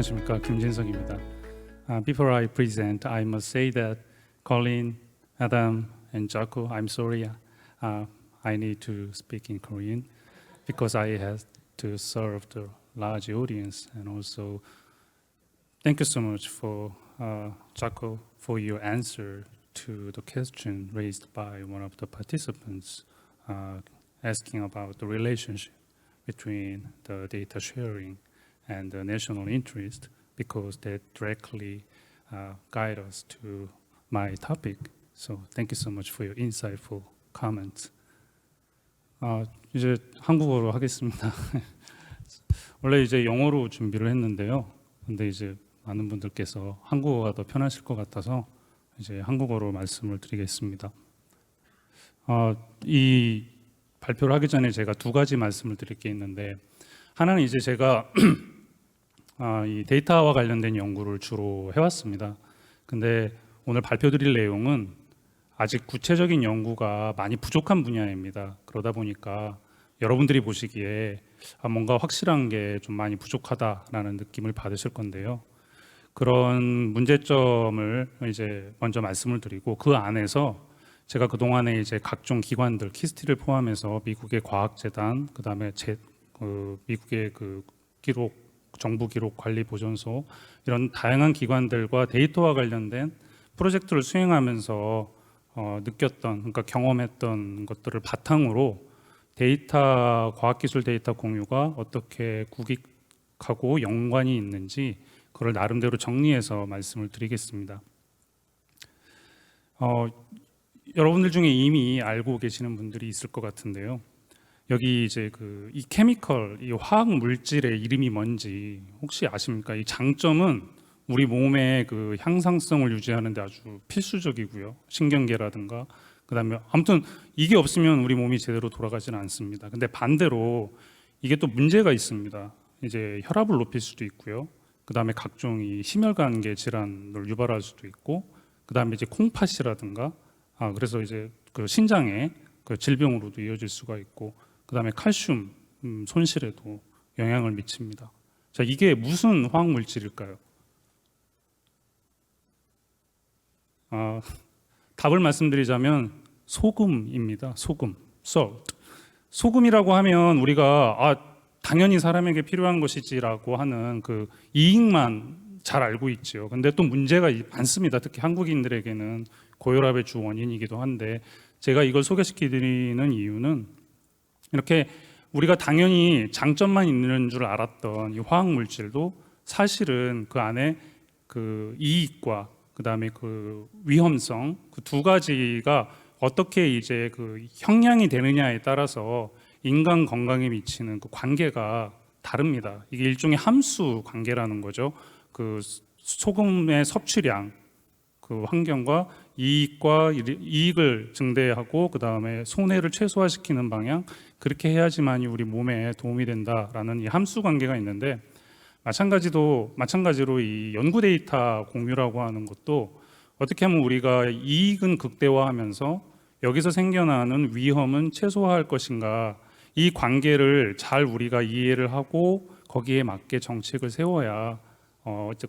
안녕하십니까, 김진석입니다. Before I present, I must say that Colin, Adam, and Jaco, I'm sorry, I need to speak in Korean because I have to serve the large audience, and also thank you so much for Jaco for your answer to the question raised by one of the participants asking about the relationship between the data sharing and the national interest, because that directly guide us to my topic. So thank you so much for your insightful comments. 이제 한국어로 하겠습니다. 원래 이제 영어로 준비를 했는데요. 근데 이제 많은 분들께서 한국어가 더 편하실 것 같아서 이제 한국어로 말씀을 드리겠습니다. 이 발표를 하기 전에 제가 두 가지 말씀을 드릴 게 있는데, 하나는 이제 제가 이 데이터와 관련된 연구를 주로 해왔습니다. 근데 오늘 발표드릴 내용은 아직 구체적인 연구가 많이 부족한 분야입니다. 그러다 보니까 여러분들이 보시기에 뭔가 확실한 게 좀 많이 부족하다라는 느낌을 받으실 건데요. 그런 문제점을 이제 먼저 말씀을 드리고, 그 안에서 제가 그동안에 이제 각종 기관들, 키스티를 포함해서 미국의 과학재단, 그다음에 미국의 그 정부 기록 관리 보존소, 이런 다양한 기관들과 데이터와 관련된 프로젝트를 수행하면서 느꼈던, 그러니까 경험했던 것들을 바탕으로 데이터, 과학기술 데이터 공유가 어떻게 국익하고 연관이 있는지 그걸 나름대로 정리해서 말씀을 드리겠습니다. 여러분들 중에 이미 알고 계시는 분들이 있을 것 같은데요. 여기 이제 이 케미컬, 이 화학 물질의 이름이 뭔지 혹시 아십니까? 이 장점은 우리 몸의 그 향상성을 유지하는 데 아주 필수적이고요. 신경계라든가, 그다음에 아무튼 이게 없으면 우리 몸이 제대로 돌아가지는 않습니다. 근데 반대로 이게 또 문제가 있습니다. 이제 혈압을 높일 수도 있고요. 그다음에 각종 이 심혈관계 질환을 유발할 수도 있고, 그다음에 이제 콩팥이라든가, 그래서 이제 그 신장의 그 질병으로도 이어질 수가 있고, 그다음에 칼슘 손실에도 영향을 미칩니다. 자, 이게 무슨 화학 물질일까요? 답을 말씀드리자면 소금입니다. 소금, salt. 소금이라고 하면 우리가 당연히 사람에게 필요한 것이지라고 하는 그 이익만 잘 알고 있지요. 근데 또 문제가 많습니다. 특히 한국인들에게는 고혈압의 주 원인이기도 한데, 제가 이걸 소개시켜드리는 이유는 이렇게 우리가 당연히 장점만 있는 줄 알았던 이 화학 물질도 사실은 그 안에 그 이익과 그다음에 그 위험성, 그 두 가지가 어떻게 이제 그 형량이 되느냐에 따라서 인간 건강에 미치는 그 관계가 다릅니다. 이게 일종의 함수 관계라는 거죠. 그 소금의 섭취량, 그 환경과 이익을 증대하고 그다음에 손해를 최소화시키는 방향, 그렇게 해야지만이 우리 몸에 도움이 된다라는 이 함수 관계가 있는데, 마찬가지로 이 연구 데이터 공유라고 하는 것도 어떻게 하면 우리가 이익은 극대화하면서 여기서 생겨나는 위험은 최소화할 것인가, 이 관계를 잘 우리가 이해를 하고 거기에 맞게 정책을 세워야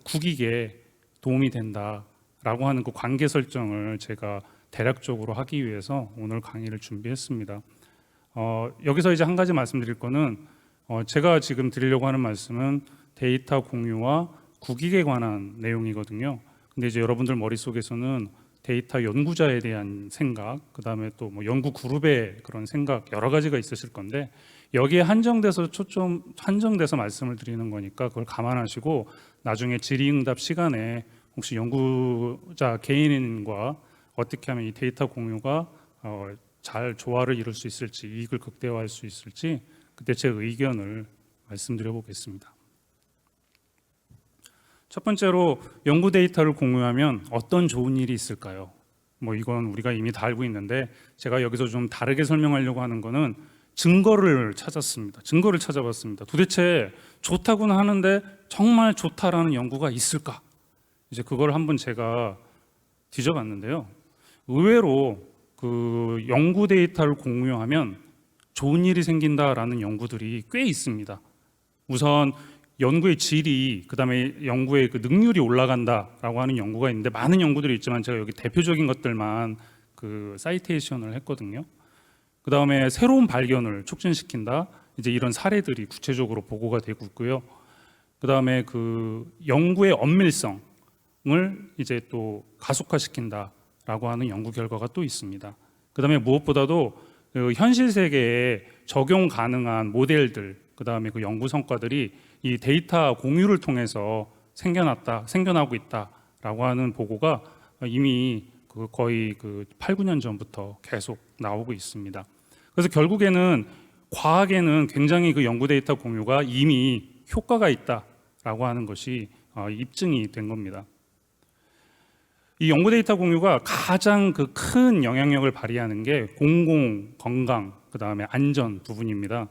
국익에 도움이 된다라고 하는 그 관계 설정을 제가 대략적으로 하기 위해서 오늘 강의를 준비했습니다. 여기서 이제 한 가지 말씀드릴 거는, 제가 지금 드리려고 하는 말씀은 데이터 공유와 국익에 관한 내용이거든요. 근데 이제 여러분들 머릿속에서는 데이터 연구자에 대한 생각, 그다음에 또 뭐 연구 그룹의 그런 생각 여러 가지가 있으실 건데, 여기에 한정돼서 말씀을 드리는 거니까 그걸 감안하시고 나중에 질의응답 시간에 혹시 연구자 개인과 어떻게 하면 이 데이터 공유가 잘 조화를 이룰 수 있을지, 이익을 극대화할 수 있을지, 그때 제 의견을 말씀드려 보겠습니다. 첫 번째로, 연구 데이터를 공유하면 어떤 좋은 일이 있을까요? 뭐 이건 우리가 이미 다 알고 있는데, 제가 여기서 좀 다르게 설명하려고 하는 거는 증거를 찾아봤습니다. 도대체 좋다고는 하는데 정말 좋다라는 연구가 있을까? 이제 그걸 한번 제가 뒤져봤는데요. 의외로 그 연구 데이터를 공유하면 좋은 일이 생긴다라는 연구들이 꽤 있습니다. 우선 연구의 질이 그다음에 연구의 그 능률이 올라간다라고 하는 연구가 있는데 많은 연구들이 있지만 제가 여기 대표적인 것들만 그 사이테이션을 했거든요. 그다음에 새로운 발견을 촉진시킨다. 이제 이런 사례들이 구체적으로 보고가 되고 있고요. 그다음에 그 연구의 엄밀성을 이제 또 가속화시킨다라고 하는 연구 결과가 또 있습니다. 그다음에 무엇보다도 그 현실 세계에 적용 가능한 모델들, 그다음에 그 연구 성과들이 이 데이터 공유를 통해서 생겨나고 있다라고 하는 보고가 이미 그 거의 그 8, 9년 전부터 계속 나오고 있습니다. 그래서 결국에는 과학에는 굉장히 그 연구 데이터 공유가 이미 효과가 있다라고 하는 것이 입증이 된 겁니다. 이 연구 데이터 공유가 가장 그 큰 영향력을 발휘하는 게 공공, 건강, 그 다음에 안전 부분입니다.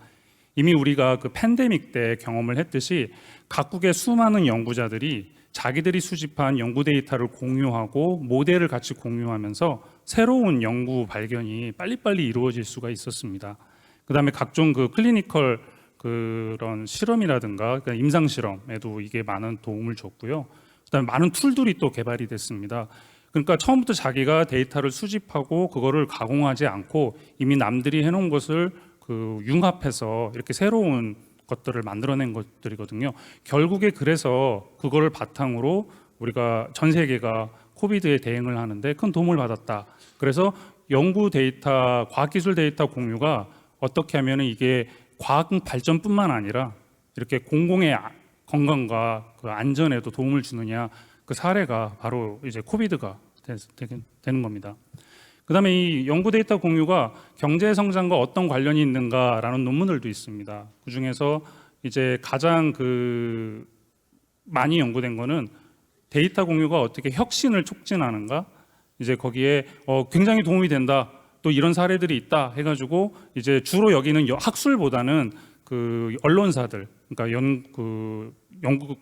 이미 우리가 그 팬데믹 때 경험을 했듯이 각국의 수많은 연구자들이 자기들이 수집한 연구 데이터를 공유하고 모델을 같이 공유하면서 새로운 연구 발견이 빨리빨리 이루어질 수가 있었습니다. 그 다음에 각종 그 클리니컬 그런 실험이라든가 그러니까 임상 실험에도 이게 많은 도움을 줬고요. 그다음에 많은 툴들이 또 개발이 됐습니다. 그러니까 처음부터 자기가 데이터를 수집하고 그거를 가공하지 않고 이미 남들이 해놓은 것을 그 융합해서 이렇게 새로운 것들을 만들어낸 것들이거든요. 결국에 그래서 그거를 바탕으로 우리가 전 세계가 코비드에 대응을 하는데 큰 도움을 받았다. 그래서 연구 데이터, 과학기술 데이터 공유가 어떻게 하면 이게 과학 발전뿐만 아니라 이렇게 공공의 건강과 그 안전에도 도움을 주느냐, 그 사례가 바로 이제 코비드가 되는 겁니다. 그다음에 이 연구 데이터 공유가 경제 성장과 어떤 관련이 있는가라는 논문들도 있습니다. 그 중에서 이제 가장 그 많이 연구된 거는 데이터 공유가 어떻게 혁신을 촉진하는가, 이제 거기에 굉장히 도움이 된다. 또 이런 사례들이 있다 해가지고 이제 주로 여기는 학술보다는 그 언론사들, 그러니까 연구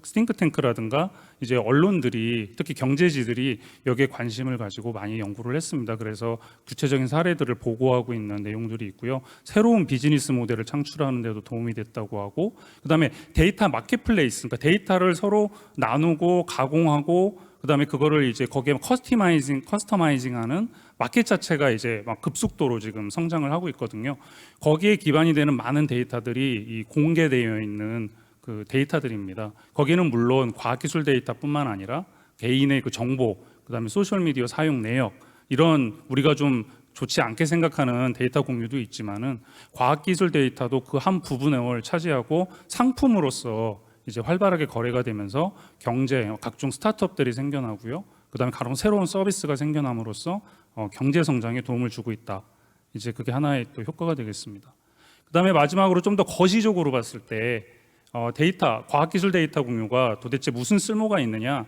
싱크탱크라든가 이제 언론들이 특히 경제지들이 여기에 관심을 가지고 많이 연구를 했습니다. 그래서 구체적인 사례들을 보고하고 있는 내용들이 있고요. 새로운 비즈니스 모델을 창출하는 데도 도움이 됐다고 하고, 그다음에 데이터 마켓플레이스, 그러니까 데이터를 서로 나누고 가공하고 그다음에 그거를 이제 거기에 커스터마이징하는 마켓 자체가 이제 막 급속도로 지금 성장을 하고 있거든요. 거기에 기반이 되는 많은 데이터들이 이 공개되어 있는 그 데이터들입니다. 거기는 물론 과학기술 데이터뿐만 아니라 개인의 그 정보, 그다음에 소셜 미디어 사용 내역, 이런 우리가 좀 좋지 않게 생각하는 데이터 공유도 있지만은 과학기술 데이터도 그 한 부분을 차지하고 상품으로서 이제 활발하게 거래가 되면서 경제, 각종 스타트업들이 생겨나고요. 그다음에 가령 새로운 서비스가 생겨남으로써 경제 성장에 도움을 주고 있다. 이제 그게 하나의 또 효과가 되겠습니다. 그다음에 마지막으로 좀 더 거시적으로 봤을 때 데이터, 과학기술 데이터 공유가 도대체 무슨 쓸모가 있느냐?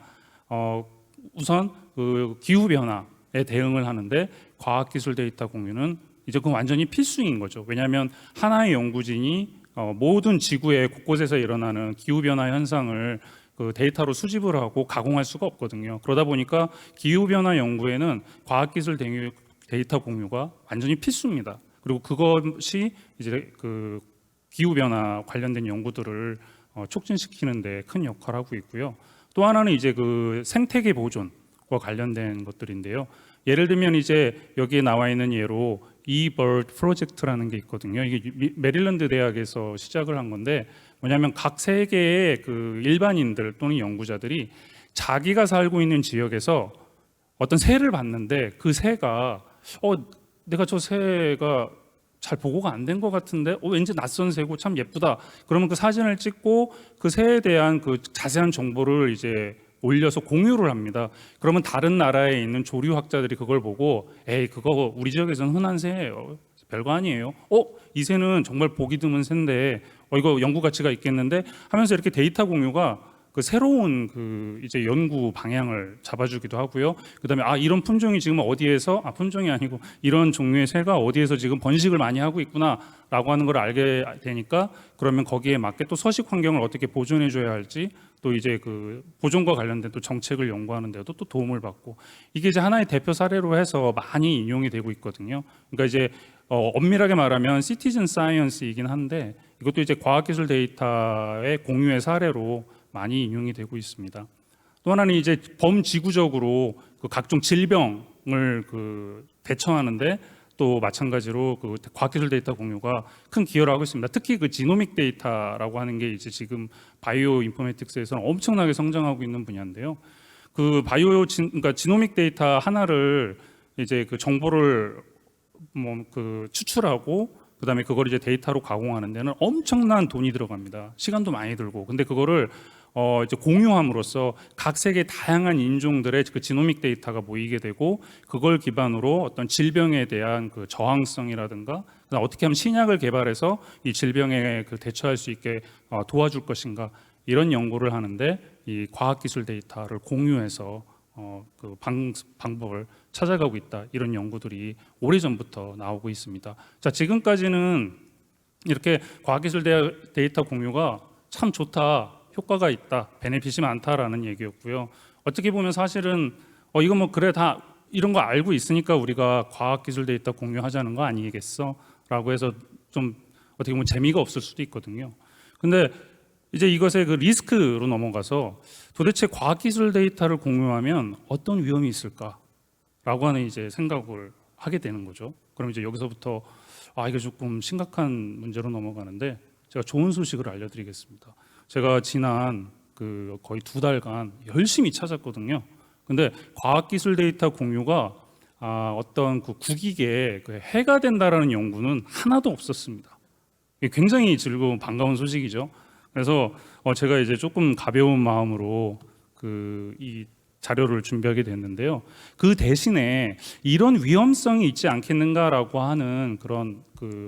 우선 그 기후 변화에 대응을 하는데 과학기술 데이터 공유는 이제 그건 완전히 필수인 거죠. 왜냐하면 하나의 연구진이 모든 지구의 곳곳에서 일어나는 기후 변화 현상을 그 데이터로 수집을 하고 가공할 수가 없거든요. 그러다 보니까 기후 변화 연구에는 과학기술 데이터 공유가 완전히 필수입니다. 그리고 그것이 이제 그 기후 변화 관련된 연구들을 촉진시키는 데 큰 역할을 하고 있고요. 또 하나는 이제 그 생태계 보존과 관련된 것들인데요. 예를 들면 이제 여기에 나와 있는 예로 eBird 프로젝트라는 게 있거든요. 이게 메릴랜드 대학에서 시작을 한 건데 뭐냐면 각 세계의 그 일반인들 또는 연구자들이 자기가 살고 있는 지역에서 어떤 새를 봤는데 그 새가 내가 저 새가 잘 보고가 안 된 것 같은데 왠지 낯선 새고 참 예쁘다. 그러면 그 사진을 찍고 그 새에 대한 그 자세한 정보를 이제 올려서 공유를 합니다. 그러면 다른 나라에 있는 조류학자들이 그걸 보고 에이 그거 우리 지역에서는 흔한 새예요. 별거 아니에요. 이 새는 정말 보기 드문 새인데 이거 연구 가치가 있겠는데 하면서 이렇게 데이터 공유가 그 새로운 그 이제 연구 방향을 잡아주기도 하고요. 그다음에 이런 품종이 지금 어디에서 품종이 아니고 이런 종류의 새가 어디에서 지금 번식을 많이 하고 있구나라고 하는 걸 알게 되니까 그러면 거기에 맞게 또 서식 환경을 어떻게 보존해줘야 할지 또 이제 그 보존과 관련된 또 정책을 연구하는 데도 또 도움을 받고 이게 이제 하나의 대표 사례로 해서 많이 인용이 되고 있거든요. 그러니까 이제 엄밀하게 말하면 시티즌 사이언스이긴 한데 이것도 이제 과학기술 데이터의 공유의 사례로 많이 인용이 되고 있습니다. 또 하나는 이제 범지구적으로 그 각종 질병을 대처하는데 또 마찬가지로 그 과학기술 데이터 공유가 큰 기여를 하고 있습니다. 특히 그 지노믹 데이터라고 하는 게 이제 지금 바이오 인포메틱스에서는 엄청나게 성장하고 있는 분야인데요. 그 그러니까 지노믹 데이터 하나를 이제 그 정보를 추출하고 그다음에 그걸 이제 데이터로 가공하는 데는 엄청난 돈이 들어갑니다. 시간도 많이 들고. 근데 그거를 이제 공유함으로써 각 세계 다양한 인종들의 그 지노믹 데이터가 모이게 되고 그걸 기반으로 어떤 질병에 대한 그 저항성이라든가 어떻게 하면 신약을 개발해서 이 질병에 대처할 수 있게 도와줄 것인가 이런 연구를 하는데 이 과학기술 데이터를 공유해서 그 방법을 찾아가고 있다 이런 연구들이 오래전부터 나오고 있습니다. 자, 지금까지는 이렇게 과학기술 데이터 공유가 참 좋다, 효과가 있다, 베네핏이 많다라는 얘기였고요. 어떻게 보면 사실은 이거 뭐 그래 다 이런 거 알고 있으니까 우리가 과학기술 데이터 공유하자는 거 아니겠어? 라고 해서 좀 어떻게 보면 재미가 없을 수도 있거든요. 근데 이제 이것의 그 리스크로 넘어가서 도대체 과학기술 데이터를 공유하면 어떤 위험이 있을까라고 하는 이제 생각을 하게 되는 거죠. 그럼 이제 여기서부터 이게 조금 심각한 문제로 넘어가는데 제가 좋은 소식을 알려드리겠습니다. 제가 지난 그 거의 2달간 열심히 찾았거든요. 근데 과학기술 데이터 공유가 어떤 그 국익에 해가 된다라는 연구는 하나도 없었습니다. 이게 굉장히 즐거운 반가운 소식이죠. 그래서 제가 이제 조금 가벼운 마음으로 이 자료를 준비하게 됐는데요. 그 대신에 이런 위험성이 있지 않겠는가라고 하는 그런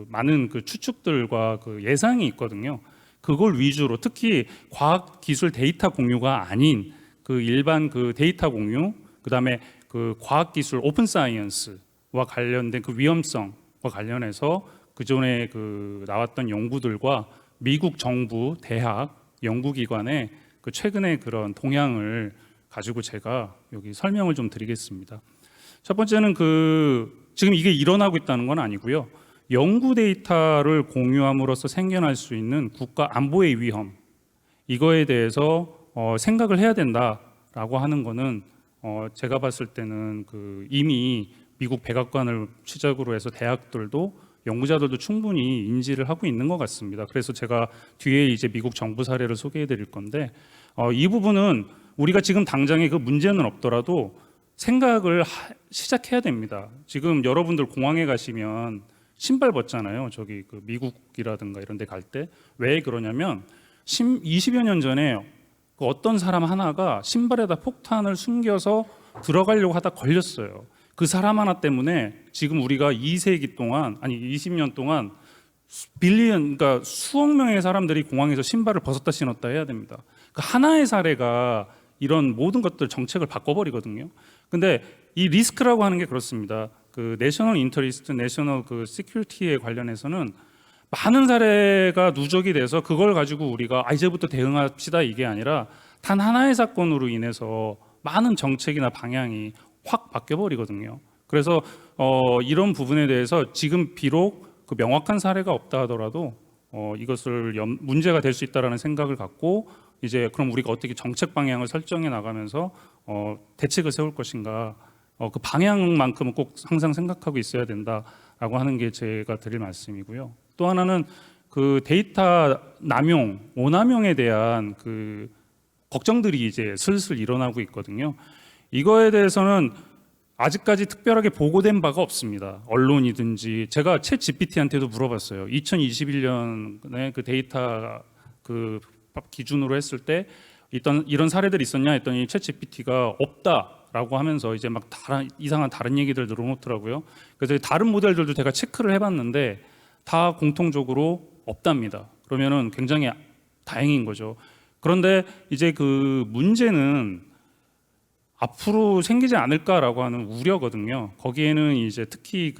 많은 추측들과 예상이 있거든요. 그걸 위주로 특히 과학기술 데이터 공유가 아닌 일반 데이터 공유, 그다음에 과학기술 오픈 사이언스와 관련된 위험성과 관련해서 그전에 나왔던 연구들과 미국 정부, 대학, 연구기관의 최근의 그런 동향을 가지고 제가 여기 설명을 좀 드리겠습니다. 첫 번째는 지금 이게 일어나고 있다는 건 아니고요. 연구 데이터를 공유함으로써 생겨날 수 있는 국가 안보의 위험, 이거에 대해서 생각을 해야 된다라고 하는 거는 제가 봤을 때는 이미 미국 백악관을 시작으로 해서 대학들도 연구자들도 충분히 인지를 하고 있는 것 같습니다. 그래서 제가 뒤에 이제 미국 정부 사례를 소개해 드릴 건데 이 부분은 우리가 지금 당장에 그 문제는 없더라도 생각을 시작해야 됩니다. 지금 여러분들 공항에 가시면 신발 벗잖아요. 저기 미국이라든가 이런 데 갈 때. 왜 그러냐면 20여 년 전에 어떤 사람 하나가 신발에다 폭탄을 숨겨서 들어가려고 하다 걸렸어요. 그 사람 하나 때문에 지금 우리가 2세기 동안 20년 동안 그러니까 수억 명의 사람들이 공항에서 신발을 벗었다 신었다 해야 됩니다. 하나의 사례가 이런 모든 것들 정책을 바꿔버리거든요. 근데 이 리스크라고 하는 게 그렇습니다. 내셔널 인터리스트, 내셔널 시큐리티에 관련해서는 많은 사례가 누적이 돼서 그걸 가지고 우리가 이제부터 대응합시다 이게 아니라 단 하나의 사건으로 인해서 많은 정책이나 방향이 확 바뀌어버리거든요. 그래서 이런 부분에 대해서 지금 비록 명확한 사례가 없다 하더라도 이것을 문제가 될 수 있다라는 생각을 갖고 이제 그럼 우리가 어떻게 정책 방향을 설정해 나가면서 대책을 세울 것인가 그 방향만큼은 꼭 항상 생각하고 있어야 된다라고 하는 게 제가 드릴 말씀이고요. 또 하나는 데이터 남용, 오남용에 대한 걱정들이 이제 슬슬 일어나고 있거든요. 이거에 대해서는 아직까지 특별하게 보고된 바가 없습니다. 언론이든지 제가 챗 GPT한테도 물어봤어요. 2021년에 데이터 기준으로 했을 때 이런 사례들이 있었냐 했더니 챗 GPT가 없다라고 하면서 이제 막 이상한 다른 얘기들 늘어놓더라고요. 그래서 다른 모델들도 제가 체크를 해봤는데 다 공통적으로 없답니다. 그러면은 굉장히 다행인 거죠. 그런데 이제 문제는 앞으로 생기지 않을까라고 하는 우려거든요. 거기에는 이제 특히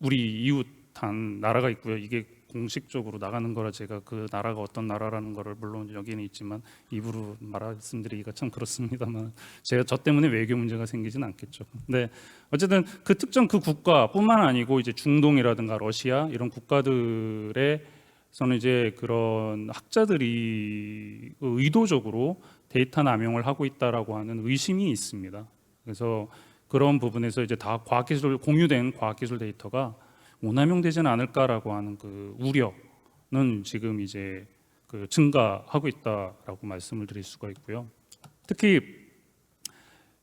우리 이웃한 나라가 있고요. 이게 공식적으로 나가는 거라 제가 그 나라가 어떤 나라라는 거를 물론 여기는 있지만 입으로 말씀드리기가 참 그렇습니다만 저 때문에 외교 문제가 생기진 않겠죠. 근데 어쨌든 특정 국가뿐만 아니고 이제 중동이라든가 러시아 이런 국가들의 저는 이제 그런 학자들이 의도적으로 데이터 남용을 하고 있다라고 하는 의심이 있습니다. 그래서 그런 부분에서 이제 다 과학기술 공유된 과학기술 데이터가 오남용되지는 않을까라고 하는 그 우려는 지금 이제 그 증가하고 있다라고 말씀을 드릴 수가 있고요. 특히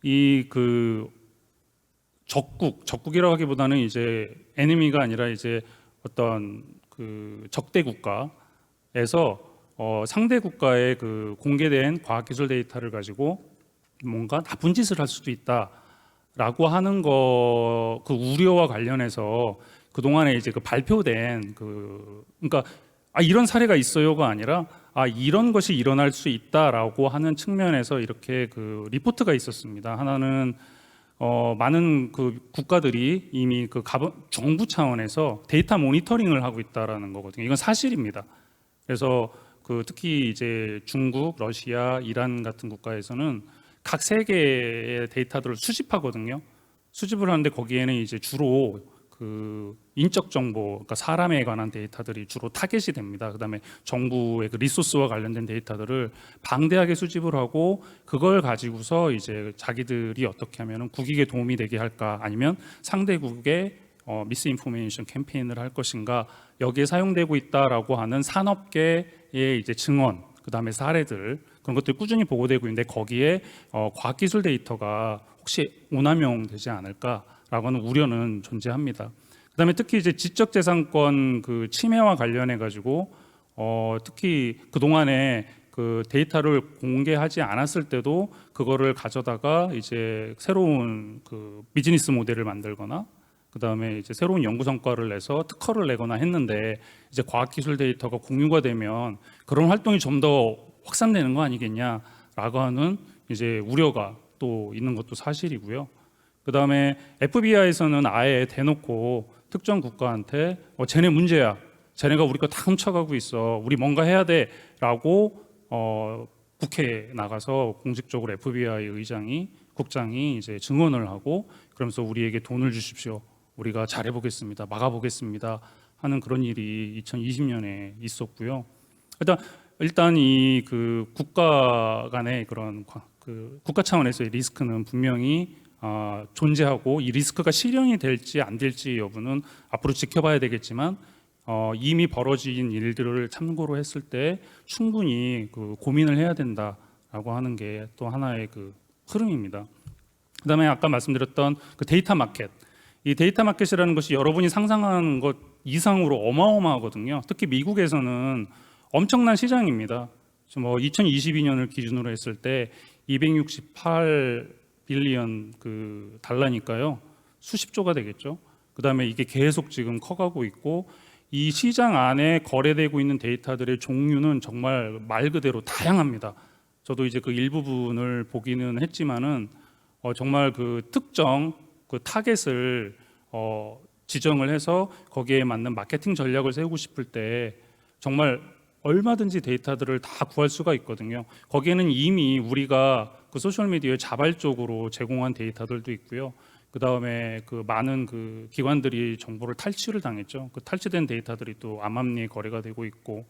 이 그 적국이라고 하기보다는 이제 에니미가 아니라 이제 어떤 그 적대 국가에서 상대 국가의 그 공개된 과학기술 데이터를 가지고 뭔가 나쁜 짓을 할 수도 있다라고 하는 거 그 우려와 관련해서 그 동안에 이제 그 발표된 그러니까 이런 사례가 있어요가 아니라 이런 것이 일어날 수 있다라고 하는 측면에서 이렇게 그 리포트가 있었습니다. 하나는 많은 그 국가들이 이미 그 정부 차원에서 데이터 모니터링을 하고 있다라는 거거든요. 이건 사실입니다. 그래서 그 특히 이제 중국, 러시아, 이란 같은 국가에서는 각 세계의 데이터들을 수집하거든요. 수집을 하는데 거기에는 이제 주로 그 인적 정보, 그러니까 사람에 관한 데이터들이 주로 타겟이 됩니다. 그다음에 정부의 그 리소스와 관련된 데이터들을 방대하게 수집을 하고 그걸 가지고서 이제 자기들이 어떻게 하면은 국익에 도움이 되게 할까, 아니면 상대국에 미스인포메이션 캠페인을 할 것인가, 여기에 사용되고 있다라고 하는 산업계의 이제 증언, 그다음에 사례들, 그런 것들이 꾸준히 보고되고 있는데 거기에 과학기술 데이터가 혹시 오남용되지 않을까라고 하는 우려는 존재합니다. 그다음에 특히 이제 지적재산권 그 침해와 관련해 가지고 특히 그 동안에 그 데이터를 공개하지 않았을 때도 그거를 가져다가 이제 새로운 그 비즈니스 모델을 만들거나 그다음에 이제 새로운 연구 성과를 내서 특허를 내거나 했는데 이제 과학기술 데이터가 공유가 되면 그런 활동이 좀 더 확산되는 거 아니겠냐라고 하는 이제 우려가 또 있는 것도 사실이고요. 그다음에 FBI에서는 아예 대놓고 특정 국가한테 쟤네 문제야, 쟤네가 우리 거 다 훔쳐가고 있어, 우리 뭔가 해야 돼라고 국회에 나가서 공식적으로 FBI 의장이 국장이 이제 증언을 하고 그러면서 우리에게 돈을 주십시오, 우리가 잘해보겠습니다, 막아보겠습니다 하는 그런 일이 2020년에 있었고요. 일단 이 그 국가 간의 그런 그 국가 차원에서의 리스크는 분명히 존재하고 이 리스크가 실현이 될지 안 될지 여부는 앞으로 지켜봐야 되겠지만 이미 벌어진 일들을 참고로 했을 때 충분히 그 고민을 해야 된다라고 하는 게 또 하나의 그 흐름입니다. 그다음에 아까 말씀드렸던 그 데이터 마켓, 이 데이터 마켓이라는 것이 여러분이 상상하는 것 이상으로 어마어마하거든요. 특히 미국에서는 엄청난 시장입니다. 뭐 2022년을 기준으로 했을 때 268 빌리언 그 달러니까요. 수십조가 되겠죠. 그다음에 이게 계속 지금 커가고 있고 이 시장 안에 거래되고 있는 데이터들의 종류는 정말 말 그대로 다양합니다. 저도 이제 그 일부분을 보기는 했지만은 정말 그 특정 그 타겟을 지정을 해서 거기에 맞는 마케팅 전략을 세우고 싶을 때 정말 얼마든지 데이터들을 다 구할 수가 있거든요. 거기에는 이미 우리가 그 소셜 미디어에 자발적으로 제공한 데이터들도 있고요. 그 다음에 그 많은 그 기관들이 정보를 탈취를 당했죠. 그 탈취된 데이터들이 또 암암리에 거래가 되고 있고,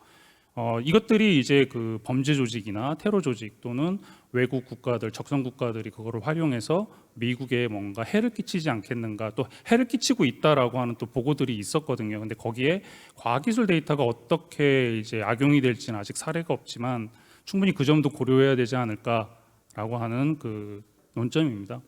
이것들이 이제 그 범죄 조직이나 테러 조직 또는 외국 국가들, 적성 국가들이 그거를 활용해서 미국에 뭔가 해를 끼치지 않겠는가, 또 해를 끼치고 있다라고 하는 또 보고들이 있었거든요. 근데 거기에 과학기술 데이터가 어떻게 이제 악용이 될지는 아직 사례가 없지만 충분히 그 점도 고려해야 되지 않을까라고 하는 그 논점입니다.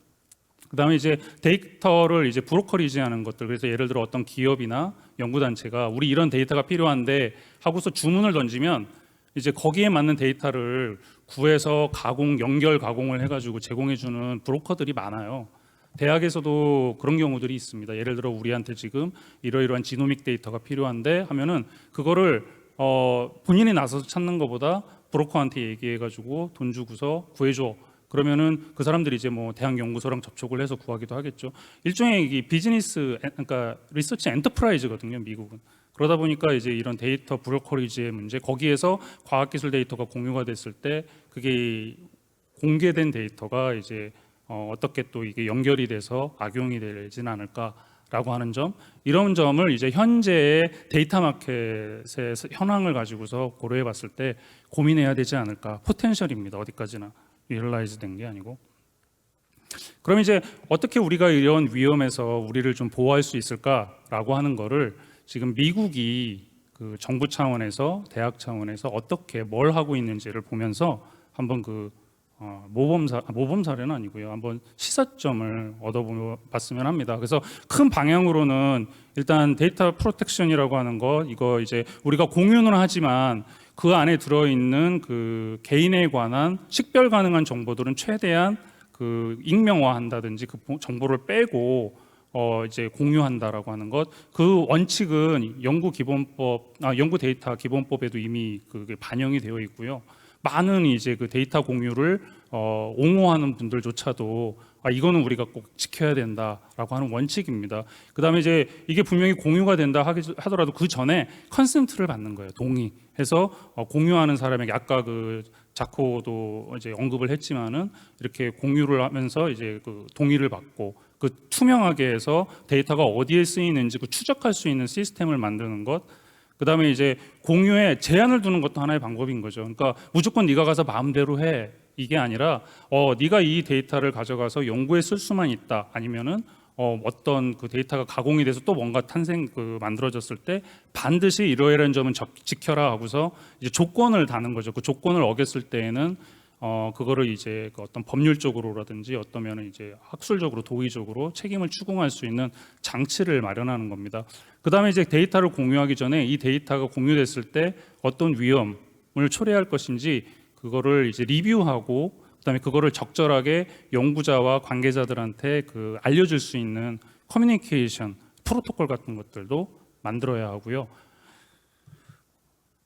그다음에 이제 데이터를 이제 브로커리지하는 것들, 그래서 예를 들어 어떤 기업이나 연구단체가 우리 이런 데이터가 필요한데 하고서 주문을 던지면 이제 거기에 맞는 데이터를 구해서 연결 가공을 해가지고 제공해주는 브로커들이 많아요. 대학에서도 그런 경우들이 있습니다. 예를 들어 우리한테 지금 이러이러한 지노믹 데이터가 필요한데 하면은 그거를 본인이 나서서 찾는 것보다 브로커한테 얘기해가지고 돈 주고서 구해줘. 그러면은 그 사람들이 이제 뭐 대학 연구소랑 접촉을 해서 구하기도 하겠죠. 일종의 이 비즈니스, 그러니까 리서치 엔터프라이즈거든요, 미국은. 그러다 보니까 이제 이런 데이터 브로커리지의 문제, 거기에서 과학기술 데이터가 공유가 됐을 때 그게 공개된 데이터가 이제 어떻게 또 이게 연결이 돼서 악용이 되지는 않을까 라고 하는 점, 이런 점을 이제 현재의 데이터 마켓의 현황을 가지고서 고려해 봤을 때 고민해야 되지 않을까. 포텐셜입니다. 어디까지나 리얼라이즈 된 게 아니고. 그럼 이제 어떻게 우리가 이런 위험에서 우리를 좀 보호할 수 있을까라고 하는 거를 지금 미국이 그 정부 차원에서 대학 차원에서 어떻게 뭘 하고 있는지를 보면서 한번 그 모범 사례는 아니고요. 한번 시사점을 얻어봤으면 합니다. 그래서 큰 방향으로는 일단 데이터 프로텍션이라고 하는 것, 이거 이제 우리가 공유는 하지만 그 안에 들어있는 그 개인에 관한 식별 가능한 정보들은 최대한 그 익명화한다든지 그 정보를 빼고 이제 공유한다라고 하는 것, 그 원칙은 연구 데이터 기본법에도 이미 그게 반영이 되어 있고요. 많은 이제 그 데이터 공유를 옹호하는 분들조차도 이거는 우리가 꼭 지켜야 된다라고 하는 원칙입니다. 그다음에 이제 이게 분명히 공유가 된다 하더라도 그 전에 컨센트를 받는 거예요. 동의해서 공유하는 사람에게 아까 그 자코도 이제 언급을 했지만은 이렇게 공유를 하면서 이제 그 동의를 받고 그 투명하게 해서 데이터가 어디에 쓰이는지 그 추적할 수 있는 시스템을 만드는 것. 그다음에 이제 공유에 제한을 두는 것도 하나의 방법인 거죠. 그러니까 무조건 네가 가서 마음대로 해 이게 아니라 네가 이 데이터를 가져가서 연구에 쓸 수만 있다. 아니면은 어떤 그 데이터가 가공이 돼서 또 뭔가 만들어졌을 때 반드시 이러이러한 점은 지켜라 하고서 이제 조건을 다는 거죠. 그 조건을 어겼을 때에는 그거를 이제 그 어떤 법률적으로라든지 어떠면 이제 학술적으로 도의적으로 책임을 추궁할 수 있는 장치를 마련하는 겁니다. 그다음에 이제 데이터를 공유하기 전에 이 데이터가 공유됐을 때 어떤 위험을 초래할 것인지 그거를 이제 리뷰하고 그다음에 그거를 적절하게 연구자와 관계자들한테 그 알려줄 수 있는 커뮤니케이션 프로토콜 같은 것들도 만들어야 하고요.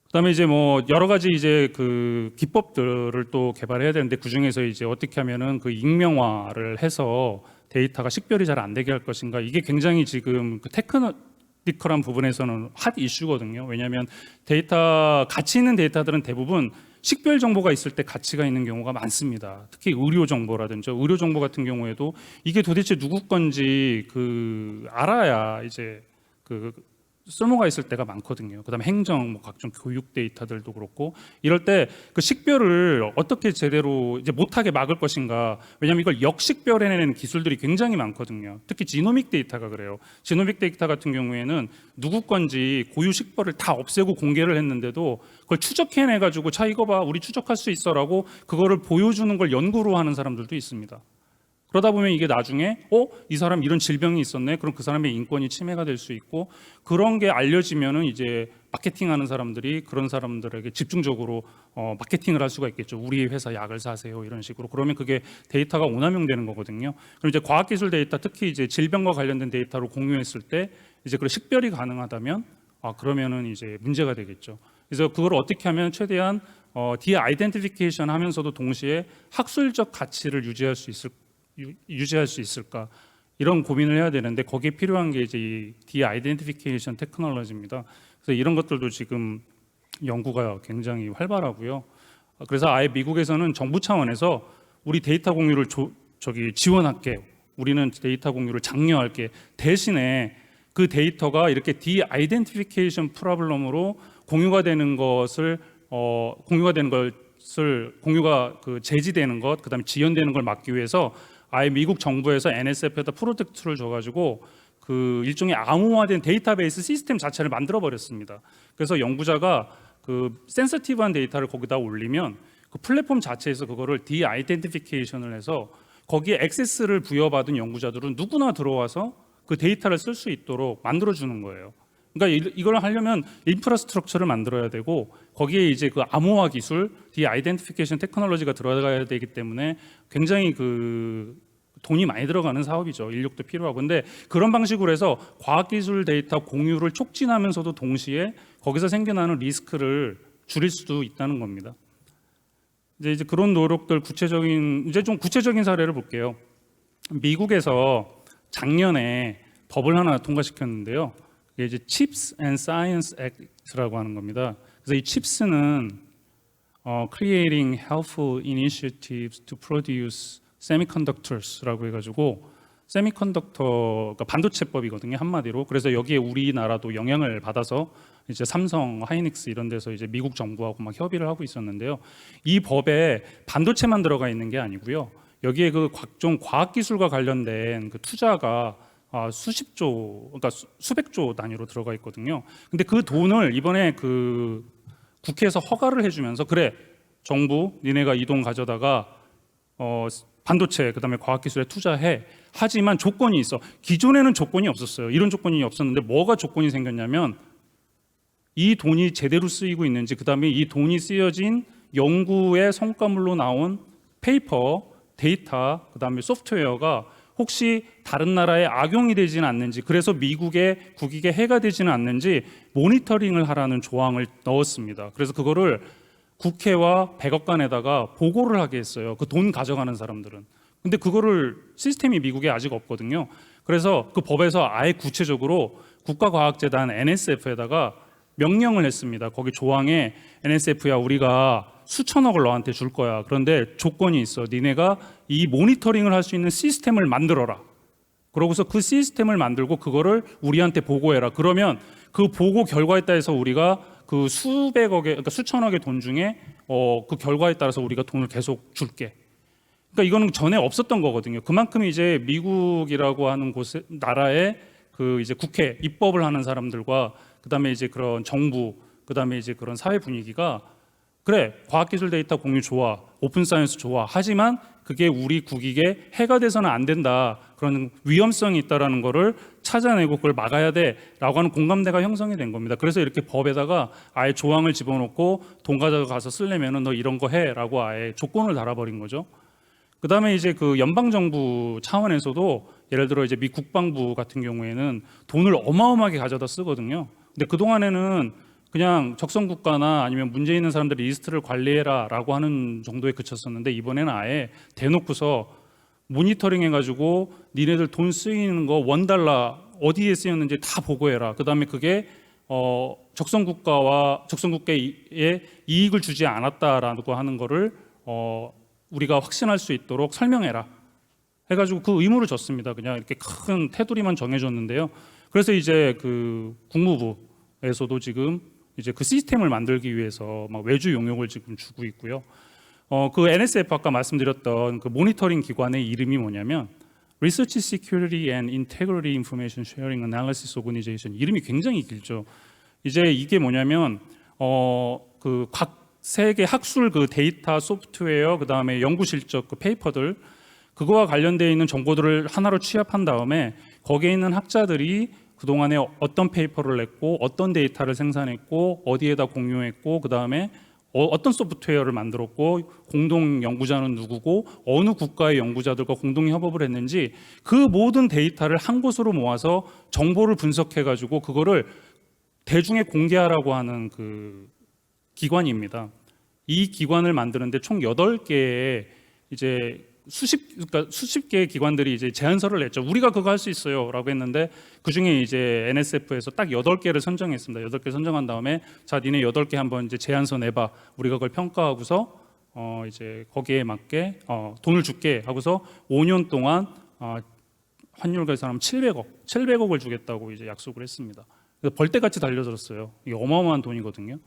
그다음에 이제 뭐 여러 가지 이제 그 기법들을 또 개발해야 되는데 그 중에서 이제 어떻게 하면은 그 익명화를 해서 데이터가 식별이 잘 안 되게 할 것인가, 이게 굉장히 지금 그 테크니컬한 부분에서는 핫 이슈거든요. 왜냐하면 가치 있는 데이터들은 대부분 식별 정보가 있을 때 가치가 있는 경우가 많습니다. 특히 의료 정보라든지 의료 정보 같은 경우에도 이게 도대체 누구 건지 그 알아야 이제 그 쓸모가 있을 때가 많거든요. 그다음에 행정, 뭐 각종 교육 데이터들도 그렇고 이럴 때 그 식별을 어떻게 제대로 이제 못하게 막을 것인가. 왜냐하면 이걸 역식별해내는 기술들이 굉장히 많거든요. 특히 지노믹 데이터가 그래요. 지노믹 데이터 같은 경우에는 누구 건지 고유 식별을 다 없애고 공개를 했는데도 그걸 추적해내가지고 자 이거 봐 우리 추적할 수 있어라고 그거를 보여주는 걸 연구로 하는 사람들도 있습니다. 그러다 보면 이게 나중에 이 사람 이런 질병이 있었네. 그럼 그 사람의 인권이 침해가 될 수 있고, 그런 게 알려지면은 이제 마케팅하는 사람들이 그런 사람들에게 집중적으로 마케팅을 할 수가 있겠죠. 우리 회사 약을 사세요 이런 식으로. 그러면 그게 데이터가 오남용되는 거거든요. 그럼 이제 과학기술 데이터, 특히 이제 질병과 관련된 데이터로 공유했을 때 이제 그 식별이 가능하다면 그러면은 이제 문제가 되겠죠. 그래서 그걸 어떻게 하면 최대한 디아이덴티피케이션 하면서도 동시에 학술적 가치를 유지할 수 있을까, 이런 고민을 해야 되는데 거기에 필요한 게 이제 이 디아이덴티피케이션 테크놀로지입니다. 그래서 이런 것들도 지금 연구가 굉장히 활발하고요. 그래서 아예 미국에서는 정부 차원에서 우리 데이터 공유를 지원할게, 우리는 데이터 공유를 장려할게, 대신에 그 데이터가 이렇게 디아이덴티피케이션 프로블럼으로 공유가 그 제지되는 것, 그다음에 지연되는 걸 막기 위해서 아예 미국 정부에서 NSF에다 프로젝트를 줘가지고 그 일종의 암호화된 데이터베이스 시스템 자체를 만들어 버렸습니다. 그래서 연구자가 그 센서티브한 데이터를 거기다 올리면 그 플랫폼 자체에서 그거를 디아이덴티피케이션을 해서 거기에 액세스를 부여받은 연구자들은 누구나 들어와서 그 데이터를 쓸 수 있도록 만들어 주는 거예요. 그러니까 이걸 하려면 인프라스트럭처를 만들어야 되고 거기에 이제 그 암호화 기술, 디아이덴티피케이션 테크놀로지가 들어가야 되기 때문에 굉장히 그 돈이 많이 들어가는 사업이죠. 인력도 필요하고. 근데 그런 방식으로 해서 과학기술 데이터 공유를 촉진하면서도 동시에 거기서 생겨나는 리스크를 줄일 수도 있다는 겁니다. 이제 그런 노력들 좀 구체적인 사례를 볼게요. 미국에서 작년에 법을 하나 통과시켰는데요. 이게 이제 Chips and Science Act라고 하는 겁니다. 그래서 이 CHIPS는 Creating Helpful Initiatives to Produce Semiconductors라고 해가지고 세미컨덕터, 그러니까 반도체법이거든요, 한마디로. 그래서 여기에 우리나라도 영향을 받아서 이제 삼성, 하이닉스 이런 데서 이제 미국 정부하고 막 협의를 하고 있었는데요. 이 법에 반도체만 들어가 있는 게 아니고요. 여기에 그 각종 과학기술과 관련된 그 투자가 수십조, 그러니까 수백조 단위로 들어가 있거든요. 근데 그 돈을 이번에 그 국회에서 허가를 해주면서 그래, 정부 니네가 이 돈 가져다가 반도체 그다음에 과학기술에 투자해. 하지만 조건이 있어. 기존에는 조건이 없었어요. 이런 조건이 없었는데 뭐가 조건이 생겼냐면 이 돈이 제대로 쓰이고 있는지, 그다음에 이 돈이 쓰여진 연구의 성과물로 나온 페이퍼, 데이터, 그다음에 소프트웨어가 혹시 다른 나라에 악용이 되지는 않는지, 그래서 미국의 국익에 해가 되지는 않는지 모니터링을 하라는 조항을 넣었습니다. 그래서 그거를 국회와 백악관에다가 보고를 하게 했어요. 그 돈 가져가는 사람들은. 근데 그거를 시스템이 미국에 아직 없거든요. 그래서 그 법에서 아예 구체적으로 국가과학재단 NSF에다가 명령을 했습니다. 거기 조항에 NSF야, 우리가 수천억을 너한테 줄 거야. 그런데 조건이 있어. 니네가 이 모니터링을 할 수 있는 시스템을 만들어라. 그러고서 그 시스템을 만들고 그거를 우리한테 보고해라. 그러면 그 보고 결과에 따라서 우리가 그 수백억의, 그러니까 수천억의 돈 중에 그 결과에 따라서 우리가 돈을 계속 줄게. 그러니까 이거는 전에 없었던 거거든요. 그만큼 이제 미국이라고 하는 곳에, 나라의 그 이제 국회 입법을 하는 사람들과 그다음에 이제 그런 정부, 그다음에 이제 그런 사회 분위기가 그래, 과학기술 데이터 공유 좋아, 오픈 사이언스 좋아. 하지만 그게 우리 국익에 해가 돼서는 안 된다. 그런 위험성이 있다라는 거를 찾아내고 그걸 막아야 돼라고 하는 공감대가 형성이 된 겁니다. 그래서 이렇게 법에다가 아예 조항을 집어넣고 돈 가져가서 쓰려면은 너 이런 거 해라고 아예 조건을 달아버린 거죠. 그다음에 이제 그 연방 정부 차원에서도 예를 들어 이제 미 국방부 같은 경우에는 돈을 어마어마하게 가져다 쓰거든요. 근데 그 동안에는 그냥 적성 국가나 아니면 문제 있는 사람들 리스트를 관리해라라고 하는 정도에 그쳤었는데 이번에는 아예 대놓고서 모니터링 해가지고 니네들 돈 쓰이는 거 $1 어디에 쓰였는지 다 보고해라. 그다음에 그게 적성 국가와 적성 국가에 이익을 주지 않았다라고 하는 거를 우리가 확신할 수 있도록 설명해라. 해가지고 그 의무를 줬습니다. 그냥 이렇게 큰 테두리만 정해줬는데요. 그래서 이제 그 국무부에서도 지금 이제 그 시스템을 만들기 위해서 막 외주 용역을 지금 주고 있고요. 그 NSF 아까 말씀드렸던 그 모니터링 기관의 이름이 뭐냐면 Research Security and Integrity Information Sharing Analysis Organization. 이름이 굉장히 길죠. 이제 이게 뭐냐면 그 각 세계 학술 그 데이터, 소프트웨어, 그 다음에 연구 실적 그 페이퍼들 그거와 관련되어 있는 정보들을 하나로 취합한 다음에 거기에 있는 학자들이 그동안에 어떤 페이퍼를 냈고 어떤 데이터를 생산했고 어디에다 공유했고 그 다음에 어떤 소프트웨어를 만들었고 공동 연구자는 누구고 어느 국가의 연구자들과 공동 협업을 했는지 그 모든 데이터를 한 곳으로 모아서 정보를 분석해 가지고 그거를 대중에 공개하라고 하는 그 기관입니다. 이 기관을 만드는데 총 8개의 이제 수십 개의 기관들이 이제 제안서를 냈죠. 우리가 그거 할 수 있어요라고 했는데 그 중에 이제 NSF에서 딱 8개를 선정했습니다. 8개 선정한 다음에 자, 니네 8개 한번 이제 제안서 내봐. 우리가 그걸 평가하고서 이제 거기에 맞게 돈을 줄게 하고서 5년 동안 환율 계산하면 700억을 주겠다고 이제 약속을 했습니다. 그래서 벌떼같이 달려들었어요. 이게 어마어마한 돈이거든요.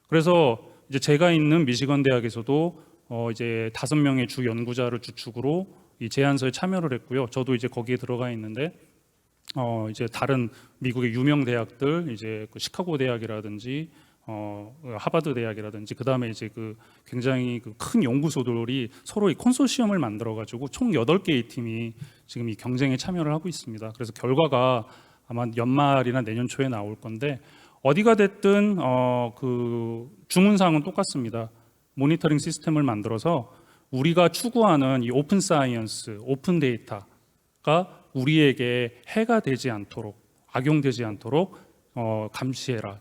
그래서 이제 제가 있는 미시건 대학에서도 이제 5명의 주 연구자를 주축으로 이 제안서에 참여를 했고요. 저도 이제 거기에 들어가 있는데 이제 다른 미국의 유명 대학들 이제 그 시카고 대학이라든지 하버드 대학이라든지 그다음에 이제 그 굉장히 그 큰 연구소들이 서로 이 컨소시엄을 만들어 가지고 총 8개의 팀이 지금 이 경쟁에 참여를 하고 있습니다. 그래서 결과가 아마 연말이나 내년 초에 나올 건데 어디가 됐든 그 주문사항은 똑같습니다. 모니터링 시스템을 만들어서 우리가 추구하는 이 오픈 사이언스, 오픈 데이터가 우리에게 해가 되지 않도록, 악용되지 않도록 감시해라,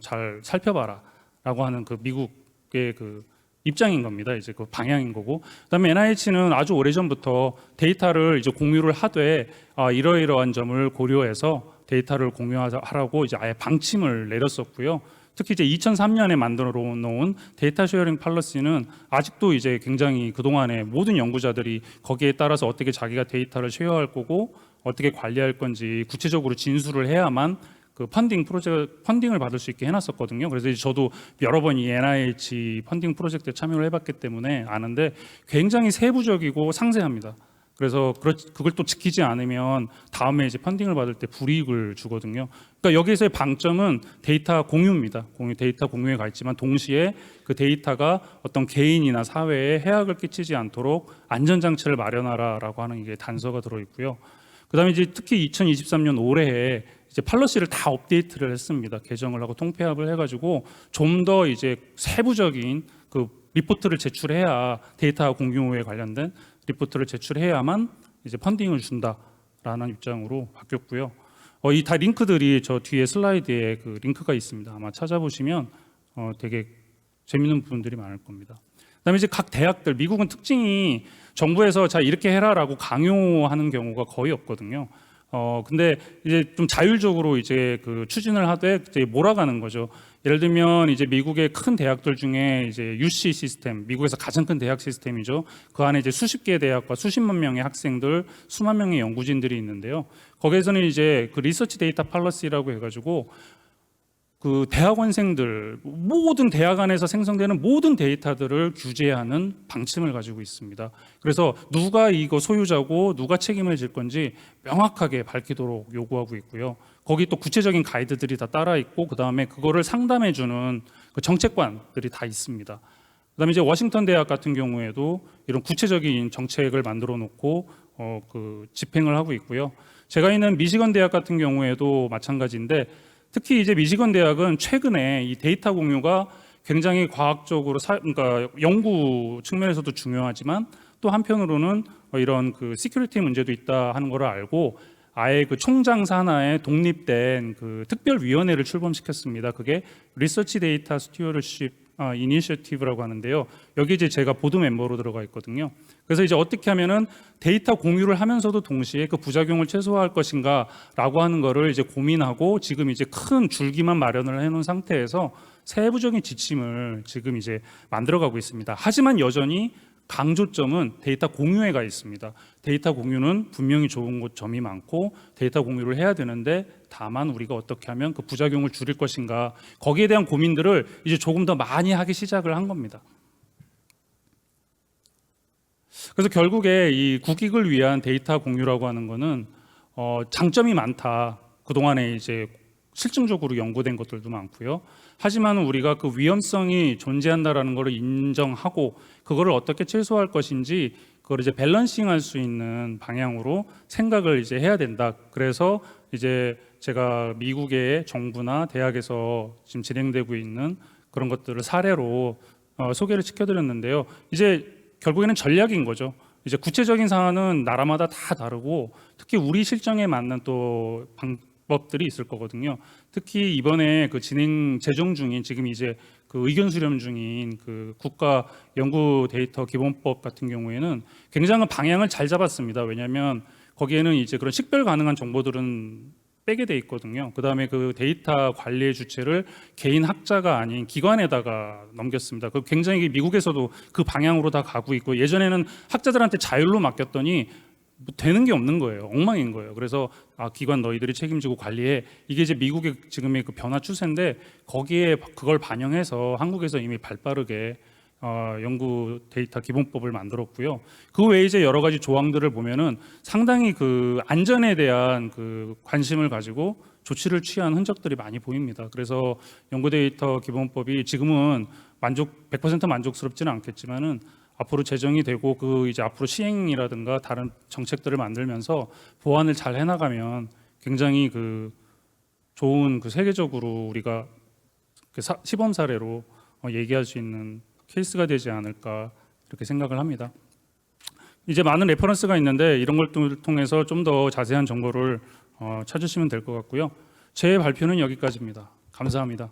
잘 살펴봐라라고 하는 그 미국의 그 입장인 겁니다. 이제 그 방향인 거고. 그다음에 NIH는 아주 오래전부터 데이터를 이제 공유를 하되 이러이러한 점을 고려해서 데이터를 공유하라고 이제 아예 방침을 내렸었고요. 특히 이제 2003년에 만들어 놓은 데이터 쉐어링 팔러시는 아직도 이제 굉장히 그동안에 모든 연구자들이 거기에 따라서 어떻게 자기가 데이터를 쉐어할 거고 어떻게 관리할 건지 구체적으로 진술을 해야만 그 펀딩을 받을 수 있게 해놨었거든요. 그래서 이제 저도 여러 번 이 NIH 펀딩 프로젝트에 참여를 해봤기 때문에 아는데 굉장히 세부적이고 상세합니다. 그래서 그걸 또 지키지 않으면 다음에 이제 펀딩을 받을 때 불이익을 주거든요. 그러니까 여기서의 방점은 데이터 공유입니다. 데이터 공유에 가 있지만 동시에 그 데이터가 어떤 개인이나 사회에 해악을 끼치지 않도록 안전장치를 마련하라라고 하는 이게 단서가 들어있고요. 그다음에 이제 특히 2023년 올해에 이제 팔러시를 다 업데이트를 했습니다. 개정을 하고 통폐합을 해가지고 좀 더 이제 세부적인 그 리포트를 제출해야 데이터 공유에 관련된 리포트를 제출해야만 이제 펀딩을 준다라는 입장으로 바뀌었고요. 이 다 링크들이 저 뒤에 슬라이드에 그 링크가 있습니다. 아마 찾아보시면 되게 재밌는 부분들이 많을 겁니다. 그다음에 이제 각 대학들 미국은 특징이 정부에서 자 이렇게 해라라고 강요하는 경우가 거의 없거든요. 근데 이제 좀 자율적으로 이제 그 추진을 하되 이제 몰아가는 거죠. 예를 들면 이제 미국의 큰 대학들 중에 이제 UC 시스템, 미국에서 가장 큰 대학 시스템이죠. 그 안에 이제 수십 개의 대학과 수십만 명의 학생들, 수만 명의 연구진들이 있는데요. 거기에서는 이제 그 리서치 데이터 팔러시라고 해가지고 그 대학원생들 모든 대학 안에서 생성되는 모든 데이터들을 규제하는 방침을 가지고 있습니다. 그래서 누가 이거 소유자고 누가 책임을 질 건지 명확하게 밝히도록 요구하고 있고요. 거기 또 구체적인 가이드들이 다 따라 있고 그 다음에 그거를 상담해 주는 그 정책관들이 다 있습니다. 그다음에 이제 워싱턴 대학 같은 경우에도 이런 구체적인 정책을 만들어 놓고 그 집행을 하고 있고요. 제가 있는 미시건 대학 같은 경우에도 마찬가지인데. 특히 이제 미시건 대학은 최근에 이 데이터 공유가 굉장히 과학적으로 그러니까 연구 측면에서도 중요하지만 또 한편으로는 이런 그 시큐리티 문제도 있다 하는 걸 알고 아예 그 총장 산하에 독립된 그 특별위원회를 출범시켰습니다. 그게 리서치 데이터 스튜어드십 이니셔티브라고 하는데요. 여기 이제 제가 보드 멤버로 들어가 있거든요. 그래서 이제 어떻게 하면은 데이터 공유를 하면서도 동시에 그 부작용을 최소화할 것인가라고 하는 거를 이제 고민하고 지금 이제 큰 줄기만 마련을 해놓은 상태에서 세부적인 지침을 지금 이제 만들어가고 있습니다. 하지만 여전히 강조점은 데이터 공유에 가 있습니다. 데이터 공유는 분명히 좋은 점이 많고 데이터 공유를 해야 되는데 다만 우리가 어떻게 하면 그 부작용을 줄일 것인가 거기에 대한 고민들을 이제 조금 더 많이 하기 시작을 한 겁니다. 그래서 결국에 이 국익을 위한 데이터 공유라고 하는 거는 장점이 많다. 그동안에 이제 실증적으로 연구된 것들도 많고요. 하지만 우리가 그 위험성이 존재한다라는 것을 인정하고 그거를 어떻게 최소화할 것인지 그걸 이제 밸런싱할 수 있는 방향으로 생각을 이제 해야 된다. 그래서 이제 제가 미국의 정부나 대학에서 지금 진행되고 있는 그런 것들을 사례로 소개를 시켜드렸는데요. 이제 결국에는 전략인 거죠. 이제 구체적인 사안은 나라마다 다 다르고 특히 우리 실정에 맞는 또 방법들이 있을 거거든요. 특히 이번에 그 재정 중인 지금 이제 그 의견 수렴 중인 그 국가 연구 데이터 기본법 같은 경우에는 굉장히 방향을 잘 잡았습니다. 왜냐하면 거기에는 이제 그런 식별 가능한 정보들은 빼게 돼 있거든요. 그다음에 그 데이터 관리의 주체를 개인 학자가 아닌 기관에다가 넘겼습니다. 그 굉장히 미국에서도 그 방향으로 다 가고 있고 예전에는 학자들한테 자율로 맡겼더니 뭐 되는 게 없는 거예요. 엉망인 거예요. 그래서 기관 너희들이 책임지고 관리해. 이게 이제 미국의 지금의 그 변화 추세인데 거기에 그걸 반영해서 한국에서 이미 발빠르게 연구 데이터 기본법을 만들었고요. 그 외에 이제 여러 가지 조항들을 보면은 상당히 그 안전에 대한 그 관심을 가지고 조치를 취한 흔적들이 많이 보입니다. 그래서 연구 데이터 기본법이 지금은 100% 만족스럽지는 않겠지만은 앞으로 제정이 되고 그 이제 앞으로 시행이라든가 다른 정책들을 만들면서 보완을 잘 해나가면 굉장히 그 좋은 그 세계적으로 우리가 그 시범 사례로 얘기할 수 있는 케이스가 되지 않을까 이렇게 생각을 합니다. 이제 많은 레퍼런스가 있는데 이런 걸 통해서 좀 더 자세한 정보를 찾으시면 될 것 같고요. 제 발표는 여기까지입니다. 감사합니다.